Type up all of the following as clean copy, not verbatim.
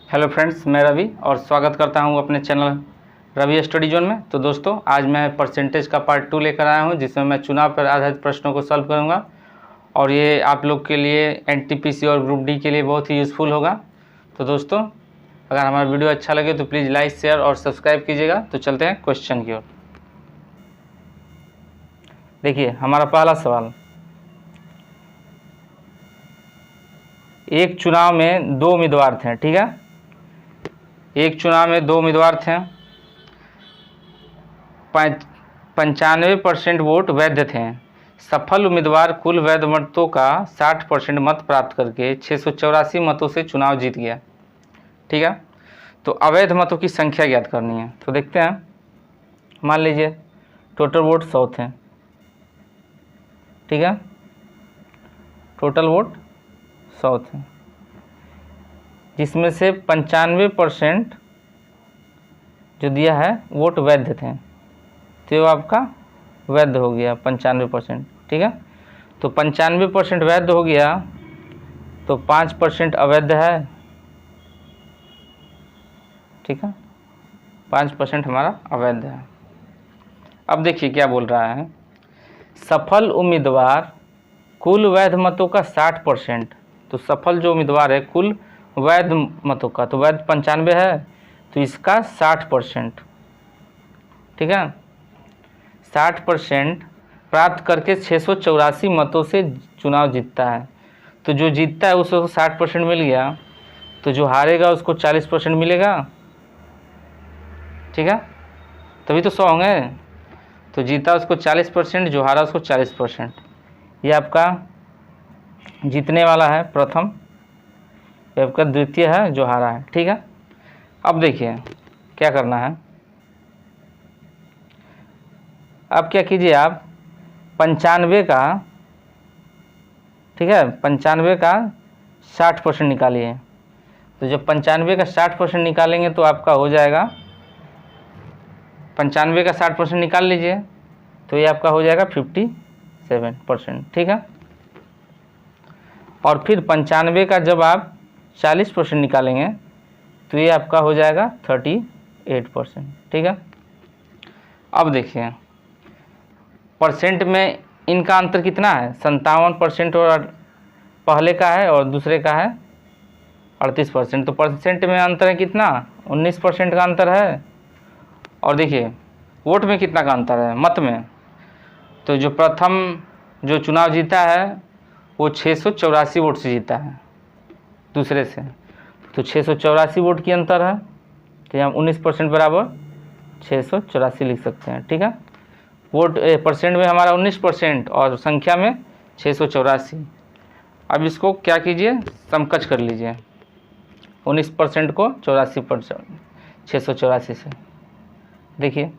Hello friends, मैं रवि और स्वागत करता हूं अपने चैनल रवि स्टडी जोन में। तो दोस्तों, आज मैं परसेंटेज का पार्ट 2 लेकर आया हूं, जिसमें मैं चुनाव पर आधारित प्रश्नों को सॉल्व करूंगा और ये आप लोग के लिए एनटीपीसी और ग्रुप डी के लिए बहुत ही यूज़फुल होगा। तो दोस्तों, अगर हमारा वीडियो अच्छा लगे तो प्लीज़ लाइक, शेयर और सब्सक्राइब कीजिएगा। तो चलते हैं क्वेश्चन की ओर। देखिए, हमारा पहला सवाल, एक चुनाव में दो उम्मीदवार थे। ठीक है, एक चुनाव में दो उम्मीदवार थे, 95% वोट वैध थे। सफल उम्मीदवार कुल वैध मतों का 60% मत प्राप्त करके 684 मतों से चुनाव जीत गया। ठीक है, तो अवैध मतों की संख्या ज्ञात करनी है। तो देखते हैं, मान लीजिए टोटल वोट 100 थे। ठीक है, टोटल वोट 100 थे, जिसमें से 95% जो दिया है वोट वैध थे, तो आपका वैध हो गया 95%। ठीक है, तो 95% वैध हो गया, तो 5% अवैध है। ठीक है, 5% हमारा अवैध है। अब देखिए क्या बोल रहा है, सफल उम्मीदवार कुल वैध मतों का 60%। तो सफल जो उम्मीदवार है कुल वैध मतों का, तो वैध 95 है, तो इसका 60%। ठीक है, 60% प्राप्त करके 684 मतों से चुनाव जीतता है। तो जो जीतता है उसको 60% मिल गया, तो जो हारेगा उसको 40% मिलेगा। ठीक है, तभी तो 100 होंगे। तो जीता उसको 40%, जो हारा उसको 40%। ये आपका जीतने वाला है प्रथम, ये आपका द्वितीय है जो हारा है। ठीक है, अब देखिए क्या करना है। अब क्या कीजिए, आप 95 का, ठीक है, 95 का 60% निकालिए। तो जब 95 का 60% निकालेंगे तो आपका हो जाएगा, 95 का 60% निकाल लीजिए, तो ये आपका हो जाएगा 57%। ठीक है, और फिर 95 का जब आप 40% निकालेंगे तो ये आपका हो जाएगा 38%। ठीक है, अब देखिए परसेंट में इनका अंतर कितना है, 57% और पहले का है और दूसरे का है 38%। तो परसेंट में अंतर है कितना, 19% का अंतर है। और देखिए वोट में कितना का अंतर है, मत में। तो जो प्रथम जो चुनाव जीता है वो 684 वोट से जीता है दूसरे से, तो 684 वोट की अंतर है, तो हम 19% बराबर 684 लिख सकते हैं। ठीक है, वोट परसेंट में हमारा 19% और संख्या में 684। अब इसको क्या कीजिए, समकक्ष कर लीजिए 19% को 84%, 684 से। देखिए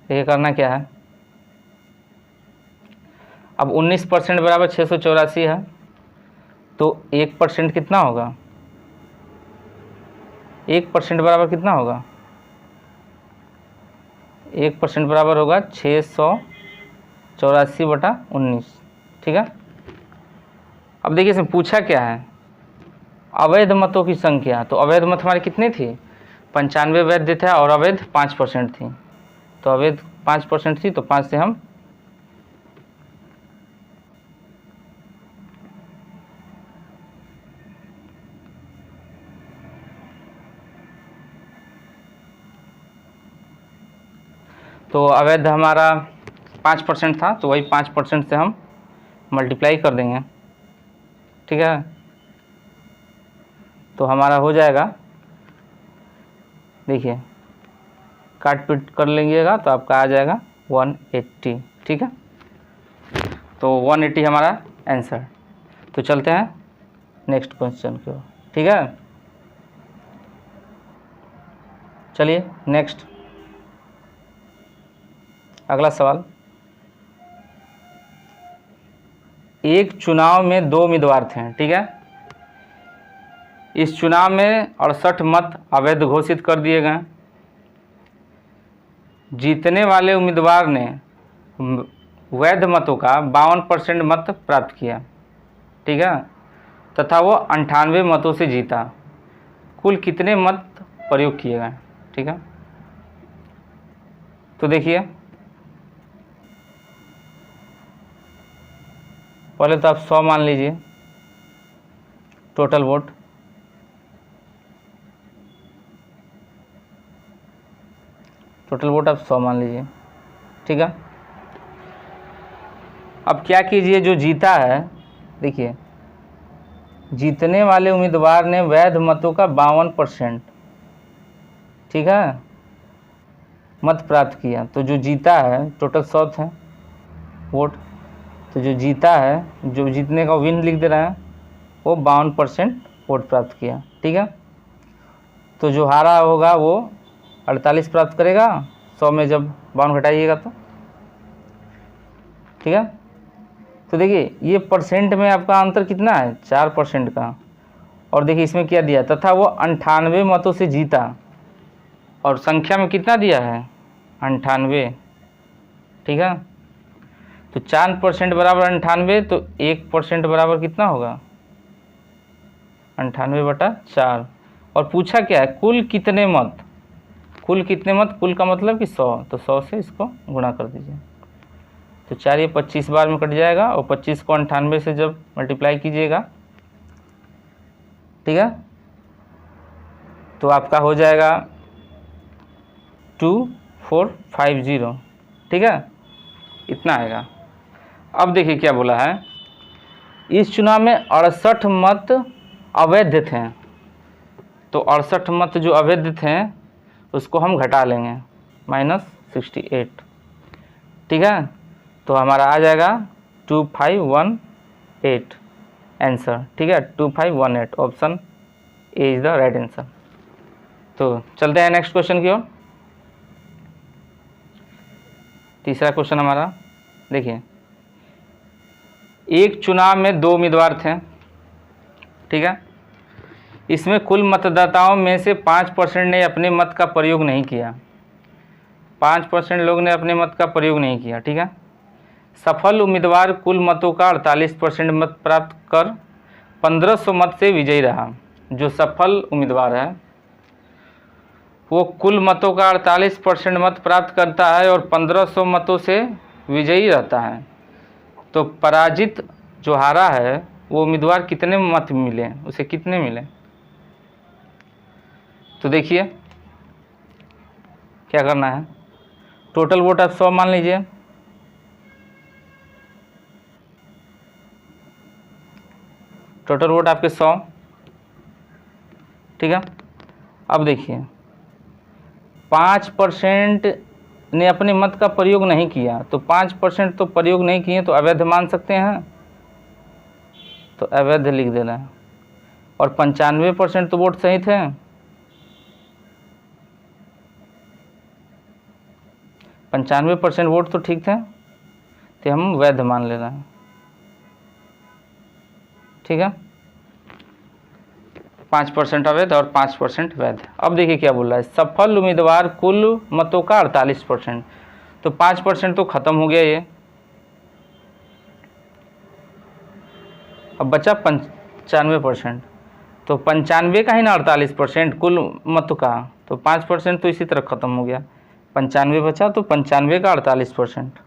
ये करना क्या है, अब 19% बराबर 684 है, तो 1% कितना होगा, 1% बराबर कितना होगा, 1% बराबर होगा 684/19। ठीक है, अब देखिए इसमें पूछा क्या है, अवैध मतों की संख्या। तो अवैध मत हमारे कितने थी, 95 वैध थे और अवैध 5% थी। तो अवैध 5% थी, तो 5 से हम तो अवैध हमारा 5% था, तो वही 5% से हम मल्टीप्लाई कर देंगे। ठीक है, तो हमारा हो जाएगा, देखिए काट पीट कर लेंगेगा तो आपका आ जाएगा 180। ठीक है, तो 180 हमारा आंसर। तो चलते हैं नेक्स्ट क्वेश्चन की ओर। ठीक है, चलिए नेक्स्ट अगला सवाल, एक चुनाव में दो उम्मीदवार थे। ठीक है, इस चुनाव में 68 मत अवैध घोषित कर दिए गए। जीतने वाले उम्मीदवार ने वैध मतों का 52% मत प्राप्त किया, ठीक है, तथा वो 98 मतों से जीता। कुल कितने मत प्रयोग किए गए, ठीक है। तो देखिए, पहले तो आप 100 मान लीजिए टोटल वोट। टोटल वोट आप 100 मान लीजिए, ठीक है। अब क्या कीजिए, जो जीता है, देखिए जीतने वाले उम्मीदवार ने वैध मतों का 52%, ठीक है, मत प्राप्त किया। तो जो जीता है, टोटल 100 थे वोट, तो जो जीता है, जो जीतने का विन लिख दे रहा है, वो 52% वोट प्राप्त किया, ठीक है। तो जो हारा होगा वो 48 प्राप्त करेगा 100 में जब 52 घटाइएगा तो, ठीक है। तो देखिए ये परसेंट में आपका अंतर कितना है, 4% का। और देखिए इसमें क्या दिया, तथा वो 98 मतों से जीता, और संख्या में कितना दिया है, 98, ठीक है। तो 4% बराबर 98, तो 1% बराबर कितना होगा, 98/4। और पूछा क्या है, कुल कितने मत, कुल कितने मत, कुल का मतलब कि 100, तो 100 से इसको गुणा कर दीजिए। तो 4 ये 25 बार में कट जाएगा, और 25 को 98 से जब मल्टीप्लाई कीजिएगा, ठीक है, तो आपका हो जाएगा 2450, ठीक है, इतना आएगा। अब देखिए क्या बोला है, इस चुनाव में 68 मत अवैध थे। तो 68 मत जो अवैध थे उसको हम घटा लेंगे, -68, ठीक है। तो हमारा आ जाएगा 2518 आंसर, ठीक है, 2518, option A is the right answer. तो चलते हैं नेक्स्ट क्वेश्चन की ओर। तीसरा क्वेश्चन हमारा, देखिए एक चुनाव में 2 उम्मीदवार थे, ठीक है। इसमें कुल मतदाताओं में से 5% ने अपने मत का प्रयोग नहीं किया, 5% लोग ने अपने मत का प्रयोग नहीं किया, ठीक है। सफल उम्मीदवार कुल मतों का 48% मत प्राप्त कर 1500 मत से विजयी रहा। जो सफल उम्मीदवार है वो कुल मतों का 48% मत प्राप्त करता है और 1500 मतों से विजयी रहता है। तो पराजित जो हारा है वो उम्मीदवार कितने मत मिले, उसे कितने मिले। तो देखिए क्या करना है, टोटल वोट आप 100 मान लीजिए, टोटल वोट आपके 100, ठीक है। अब देखिए 5% ने अपने मत का प्रयोग नहीं किया, तो 5% तो प्रयोग नहीं किए तो अवैध मान सकते हैं, तो अवैध लिख देना है। और 95% तो वोट सही थे, 95% वोट तो ठीक थे, तो हम वैध मान ले रहे हैं, ठीक है। 5% अवैध और 5% वैध। अब देखिए क्या बोल रहा है, सफल उम्मीदवार कुल मतों का 48%, तो 5% तो खत्म हो गया ये। अब बचा 95%, तो 95 का ही ना 48% कुल मत का, तो 5% तो इसी तरह खत्म हो गया, 95 बचा, तो 95 का 48%,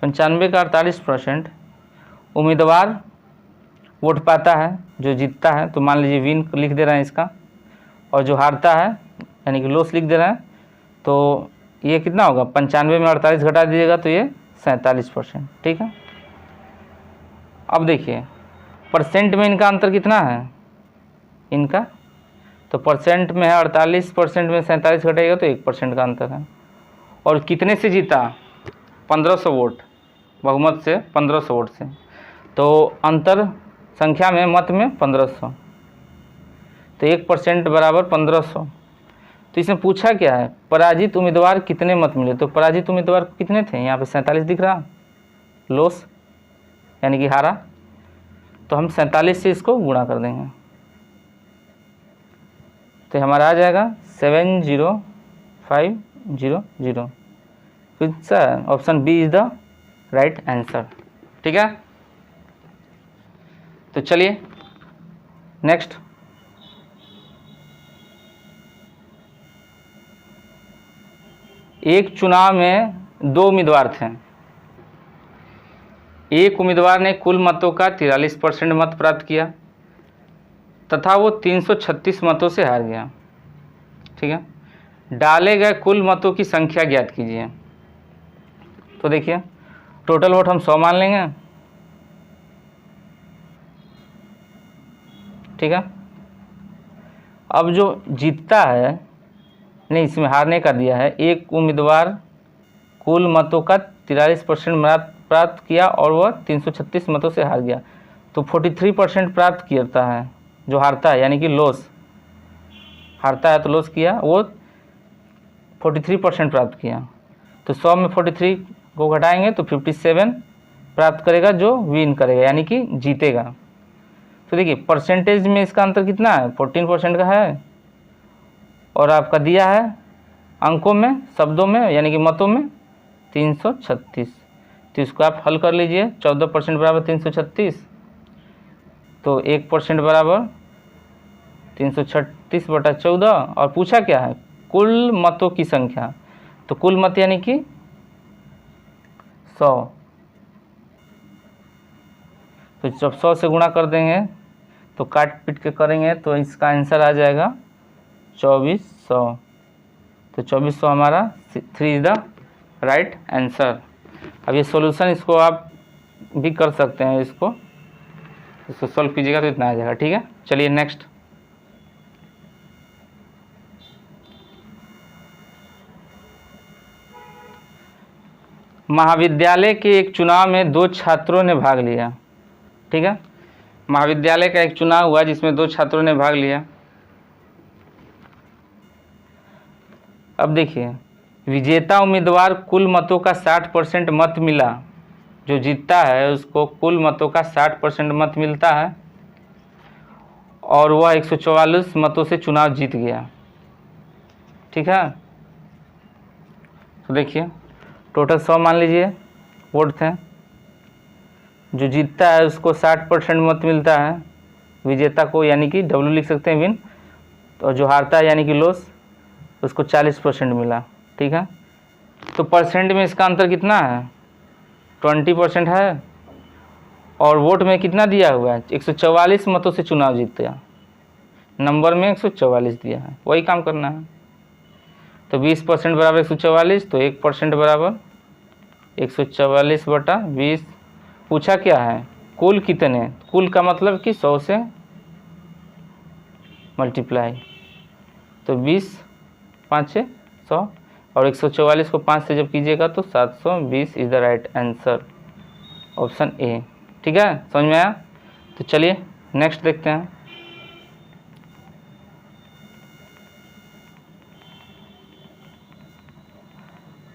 95 का 48% उम्मीदवार वोट पाता है, जो जीतता है, तो मान लीजिए विन लिख दे रहे हैं इसका, और जो हारता है यानी कि लॉस लिख दे रहे हैं, तो ये कितना होगा, 95 में 48 घटा दीजिएगा तो ये 47%, ठीक है। अब देखिए परसेंट में इनका अंतर कितना है इनका, तो परसेंट में है 48%, में 47 घटाएगा तो 1% का अंतर है। और कितने से जीता, 1500 वोट, बहुमत से 1500 वोट से, तो अंतर संख्या में मत में 1500, तो 1% बराबर 1500। तो इसमें पूछा क्या है, पराजित उम्मीदवार कितने मत मिले, तो पराजित उम्मीदवार कितने थे, यहाँ पे 47 दिख रहा, लॉस यानी कि हारा, तो हम 47 से इसको गुणा कर देंगे, तो हमारा आ जाएगा 70500। तो option B is the right answer. ठीक है, तो चलिए नेक्स्ट। एक चुनाव में 2 उम्मीदवार थे। एक उम्मीदवार ने कुल मतों का 43% मत प्राप्त किया तथा वो 336 मतों से हार गया। ठीक है, डाले गए कुल मतों की संख्या ज्ञात कीजिए। तो देखिए टोटल वोट हम 100 मान लेंगे। ठीक है, अब जो जीतता है, नहीं इसमें हारने का दिया है, एक उम्मीदवार कुल मतों का 43% प्राप्त किया और वह 336 मतों से हार गया, तो 43% प्राप्त करता है जो हारता है, यानी कि लॉस, हारता है तो लॉस किया, वो 43% प्राप्त किया। तो 100 में 43 को घटाएंगे तो 57 प्राप्त करेगा जो विन करेगा, यानी कि जीतेगा। तो देखिए परसेंटेज में इसका अंतर कितना है, 14% का है, और आपका दिया है अंकों में, शब्दों में, यानी कि मतों में 336। तो इसको आप हल कर लीजिए। 14% बराबर 336, तो 1% बराबर 336/14। और पूछा क्या है, कुल मतों की संख्या, तो कुल मत यानी कि 100। तो जब 100 से गुणा कर देंगे तो काट पीट के करेंगे तो इसका आंसर आ जाएगा 2400। तो 2400 हमारा 3 इज द राइट आंसर। अब ये सॉल्यूशन इसको आप भी कर सकते हैं, इसको सॉल्व कीजिएगा तो इतना आ जाएगा। ठीक है, चलिए नेक्स्ट। महाविद्यालय के एक चुनाव में 2 छात्रों ने भाग लिया। ठीक है, महाविद्यालय का एक चुनाव हुआ जिसमें 2 छात्रों ने भाग लिया। अब देखिए विजेता उम्मीदवार कुल मतों का 60% मत मिला, जो जीतता है उसको कुल मतों का 60% मत मिलता है और वह 144 मतों से चुनाव जीत गया। ठीक है, तो देखिए टोटल 100 मान लीजिए वोट थे, जो जीतता है उसको 60% मत मिलता है विजेता को, यानी कि डब्ल्यू लिख सकते हैं विन, और जो हारता है यानी कि लॉस, उसको 40% मिला। ठीक है, तो परसेंट में इसका अंतर कितना है, 20% है, और वोट में कितना दिया हुआ है, 144 मतों से चुनाव जीत गया, नंबर में 144 दिया है, वही काम करना है। तो 20% बराबर 144, तो 1% बराबर 144/20। पूछा क्या है, कुल कितने, कुल का मतलब कि 100 से मल्टीप्लाई, तो 20 5 6 100, और 144 को 5 से जब कीजिएगा तो 720 is the right answer, option A. ठीक है, समझ में आया? तो चलिए नेक्स्ट देखते हैं।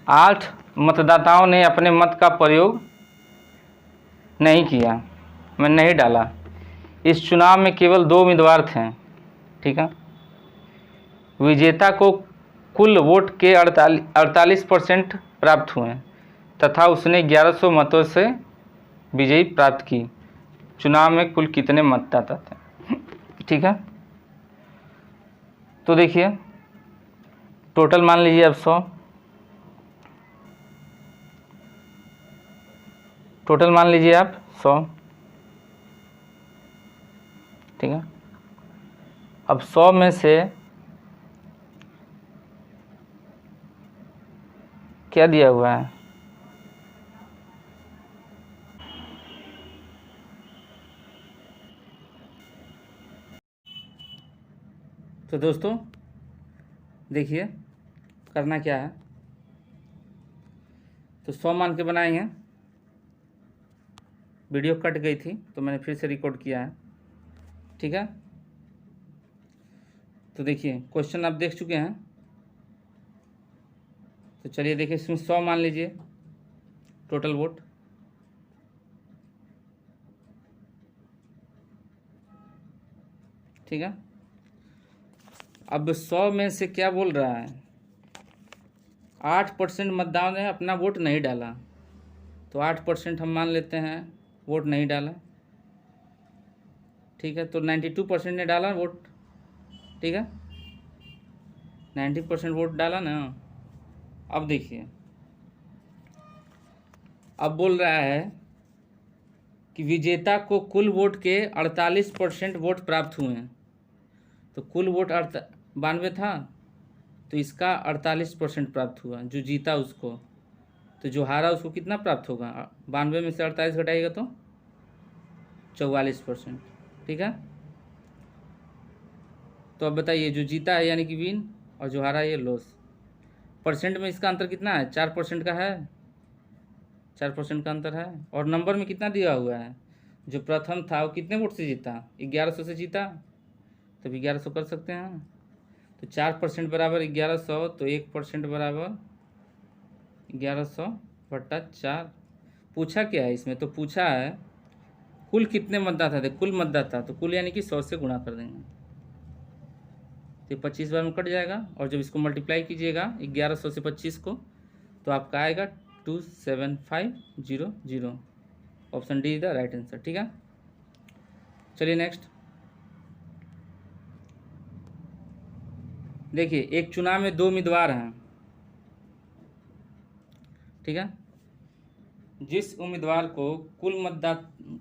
आठ मतदाताओं ने अपने मत का प्रयोग नहीं किया, मैं नहीं डाला। इस चुनाव में केवल 2 उम्मीदवार थे। ठीक है, विजेता को कुल वोट के 48% प्राप्त हुए तथा उसने 1100 मतों से विजयी प्राप्त की। चुनाव में कुल कितने मतदाता थे? ठीक है, तो देखिए टोटल मान लीजिए अब 100, टोटल मान लीजिए आप 100। ठीक है, अब 100 में से क्या दिया हुआ है, तो दोस्तों देखिए करना क्या है, तो 100 मान के बनाएंगे। वीडियो कट गई थी तो मैंने फिर से रिकॉर्ड किया है। ठीक है, तो देखिए क्वेश्चन आप देख चुके हैं, तो चलिए देखिए इसमें 100 मान लीजिए टोटल वोट, ठीक है। अब 100 में से क्या बोल रहा है, 8% मतदान ने अपना वोट नहीं डाला, तो 8% हम मान लेते हैं वोट नहीं डाला, ठीक है। तो 92% ने डाला वोट, ठीक है, 90% वोट डाला ना। अब देखिए, अब बोल रहा है कि विजेता को कुल वोट के 48% वोट प्राप्त हुए हैं। तो कुल वोट 92 था, तो इसका 48% प्राप्त हुआ, जो जीता उसको। तो जो हारा उसको कितना प्राप्त होगा, 92 में से 48 घटाएगा तो 44%, ठीक है। तो अब बताइए, जो जीता है यानी कि विन, और जो हारा है ये लॉस। परसेंट में इसका अंतर कितना है, 4% का है, 4% का अंतर है। और नंबर में कितना दिया हुआ है, जो प्रथम था वो कितने वोट से जीता, 1100 से जीता, तब 1100 कर सकते हैं। तो 4% बराबर 1100, तो 1% बराबर 1100/4। पूछा क्या है इसमें, तो पूछा है कुल कितने मतदाता थे, कुल मतदाता, तो कुल यानी कि 100 से गुणा कर देंगे, तो 25 बार में कट जाएगा। और जब इसको मल्टीप्लाई कीजिएगा 1100 से 25 को, तो आपका आएगा 27500। Option D is the right answer, ठीक है। चलिए नेक्स्ट देखिए, एक चुनाव में 2 उम्मीदवार हैं, ठीक है। जिस उम्मीदवार को कुल मतदान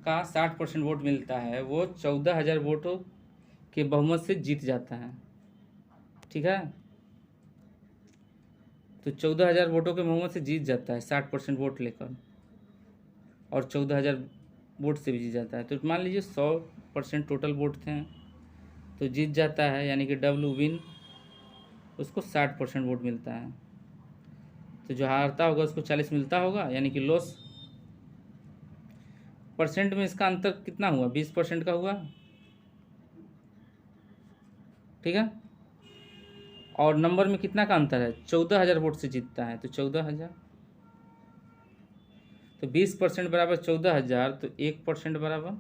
का 60% वोट मिलता है, वो 14,000 वोटों के बहुमत से जीत जाता है, ठीक है। तो 14,000 वोटों के बहुमत से जीत जाता है 60% वोट लेकर, और 14,000 वोट से भी जीत जाता है। तो मान लीजिए 100% टोटल वोट थे, तो जीत जाता है, यानी कि डब्ल्यू विन, उसको 60% वोट मिलता है। तो जो हारता होगा उसको 40 मिलता होगा, यानी कि लॉस। परसेंट में इसका अंतर कितना हुआ, 20% का हुआ, ठीक है। और नंबर में कितना का अंतर है, 14,000 वोट से जीतता है, तो 14,000, तो 20% बराबर 14,000, तो 1% बराबर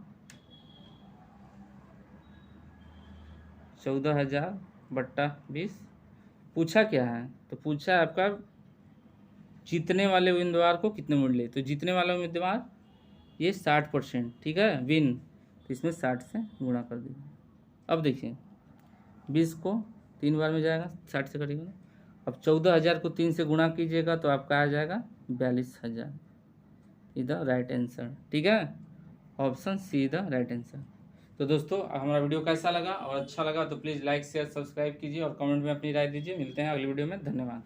14,000/20। पूछा क्या है, तो पूछा है आपका जीतने वाले उम्मीदवार को कितने वोट मिले, तो जीतने वाला उम्मीदवार ये 60%, ठीक है, विन, तो इसमें 60 से गुणा कर दीजिए। अब देखिए 20 को 3 बार में जाएगा, 60 से कटेगा। अब 14,000 को 3 से गुणा कीजिएगा, तो आपका आ जाएगा 42,000, इज द राइट आंसर, ठीक है। Option C is the right answer. तो दोस्तों, हमारा वीडियो कैसा लगा, और अच्छा लगा तो प्लीज़ लाइक शेयर सब्सक्राइब कीजिए, और कमेंट में अपनी राय दीजिए। मिलते हैं अगली वीडियो में, धन्यवाद।